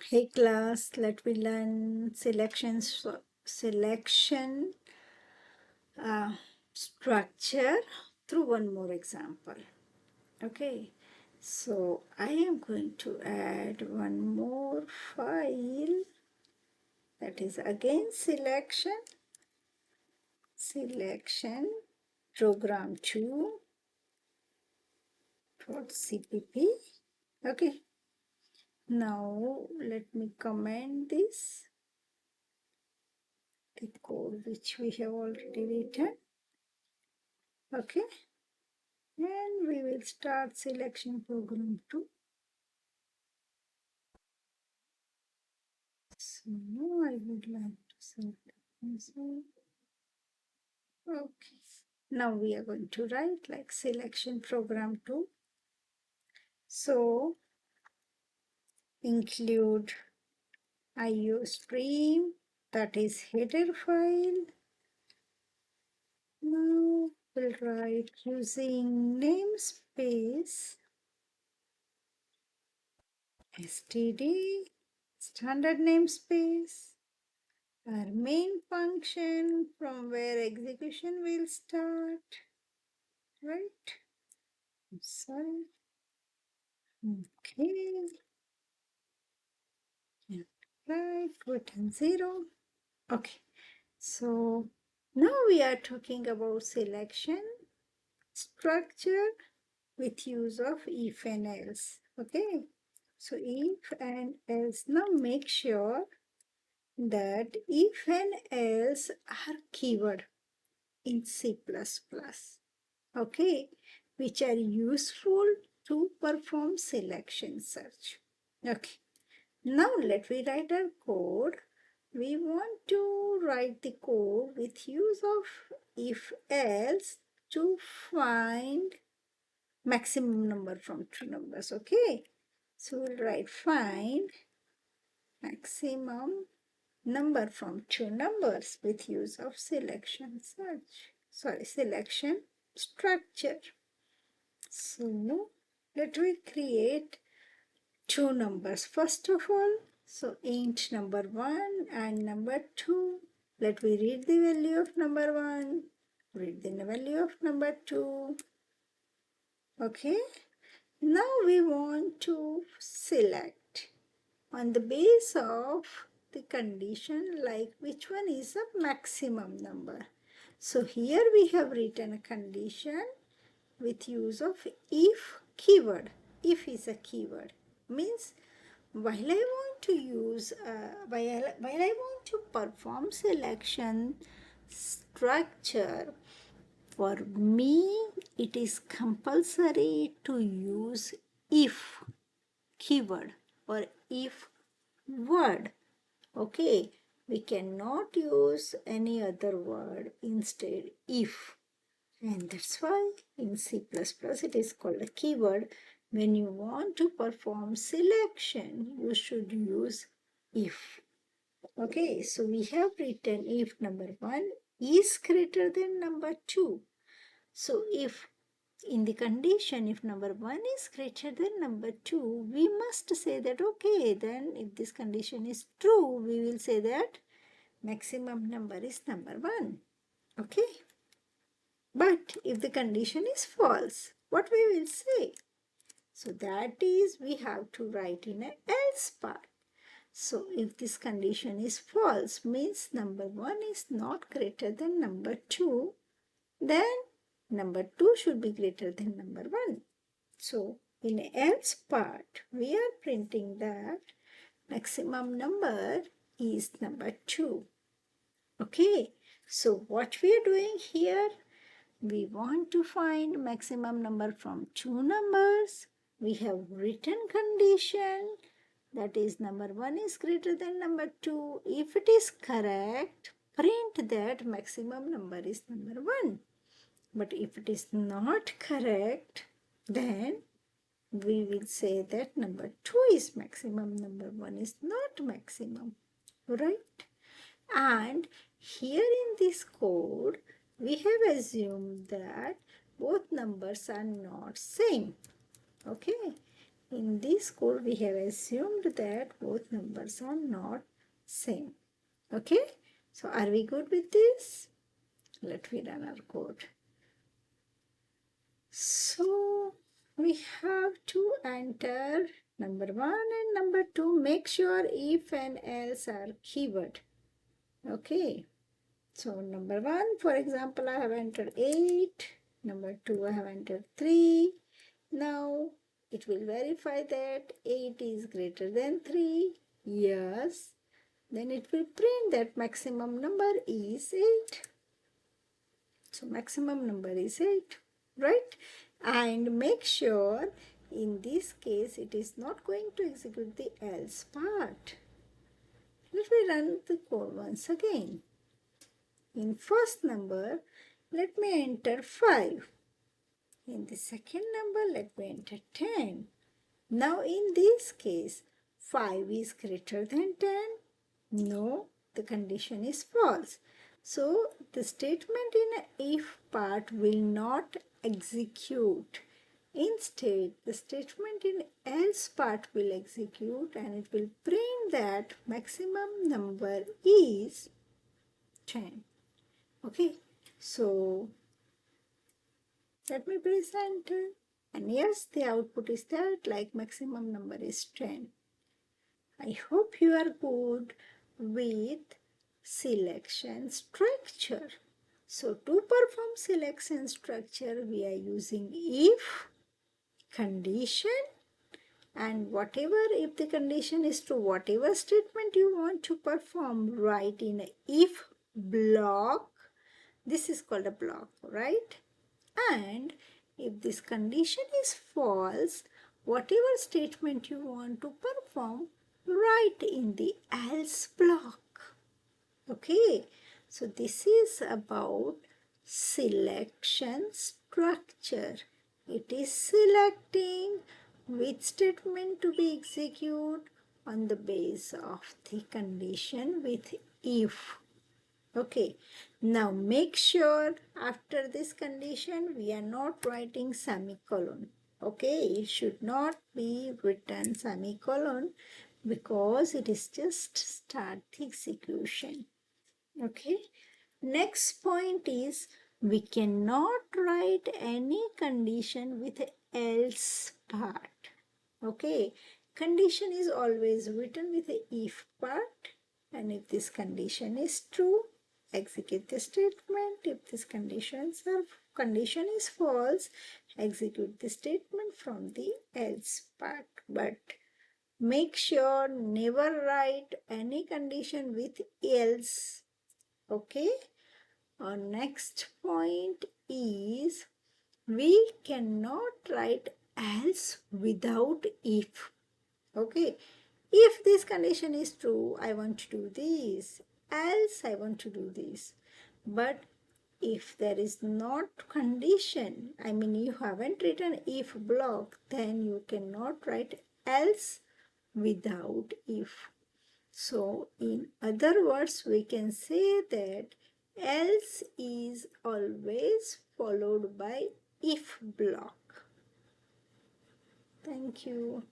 Hey class, let me learn selection structure through one more example. Okay, so I am going to add one more file, that is again selection program2.cpp. Okay, now let me comment this, the code which we have already written. Okay, and we will start selection program 2. So I would like to select this one. Okay, now we are going to write like selection program 2. So include IO stream, that is header file. Now we'll write using namespace std, standard namespace, our main function from where execution will start, right? I'm sorry. Okay. Yeah. Right, button 0. Okay. So now we are talking about selection structure with use of if and else. Okay. So if and else. Now make sure that if and else are keyword in C++. Okay. Which are useful to perform selection search. Okay. Now let me write our code. We want to write the code with use of if else to find maximum number from two numbers. Okay. So we'll write find maximum number from two numbers with use of selection structure. So let me create two numbers first of all. So int number 1 and number 2. Let me read the value of number 1, read the value of number 2. Okay. Now we want to select on the base of the condition like which one is the maximum number. So here we have written a condition with use of if keyword. If is a keyword, means while I want to use, while I want to perform selection structure, for me it is compulsory to use if keyword or if word. Okay, we cannot use any other word instead if. And that's why in C++ it is called a keyword. When you want to perform selection, you should use if. Okay, so we have written if number 1 is greater than number 2. So if in the condition, if number 1 is greater than number 2, we must say that, okay, then if this condition is true, we will say that maximum number is number 1. Okay. But if the condition is false, what we will say? So that is, we have to write in an else part. So if this condition is false, means number 1 is not greater than number 2, then number 2 should be greater than number 1. So in else part, we are printing that maximum number is number 2. Okay, so what we are doing here? We want to find maximum number from two numbers. We have written condition, that is number 1 is greater than number 2. If it is correct, print that maximum number is number 1. But if it is not correct, then we will say that number 2 is maximum, number 1 is not maximum, right? And here in this code, we have assumed that both numbers are not same. Okay. in this code we have assumed that both numbers are not same. Okay, so are we good with this? Let me run our code. So we have to enter number 1 and number 2. Make sure if and else are keyword. Okay, so number 1, for example, I have entered 8. Number 2, I have entered 3. Now it will verify that 8 is greater than 3. Yes. Then it will print that maximum number is 8. So maximum number is 8, right? And make sure in this case it is not going to execute the else part. Let me run the code once again. In first number, let me enter 5. In the second number, let me enter 10. Now in this case, 5 is greater than 10. No, the condition is false. So the statement in if part will not execute. Instead, the statement in else part will execute and it will print that maximum number is 10. Okay, so let me press enter. And yes, the output is that like maximum number is 10. I hope you are good with selection structure. So to perform selection structure, we are using if condition, and whatever, if the condition is true, whatever statement you want to perform, write in a if block. This is called a block, right? And if this condition is false, whatever statement you want to perform, write in the else block. Okay, so this is about selection structure. It is selecting which statement to be executed on the base of the condition with if. Okay, now make sure after this condition we are not writing semicolon. Okay, it should not be written semicolon because it is just start the execution. Okay, next point is we cannot write any condition with else part. Okay, condition is always written with the if part, and if this condition is true, execute the statement. If this condition is false, execute the statement from the else part. But make sure never write any condition with else. Okay, our next point is we cannot write else without if. Okay, if this condition is true, I want to do this, else I want to do this. But if there is not condition, I mean you haven't written if block, then you cannot write else without if. So in other words, we can say that else is always followed by if block. Thank you.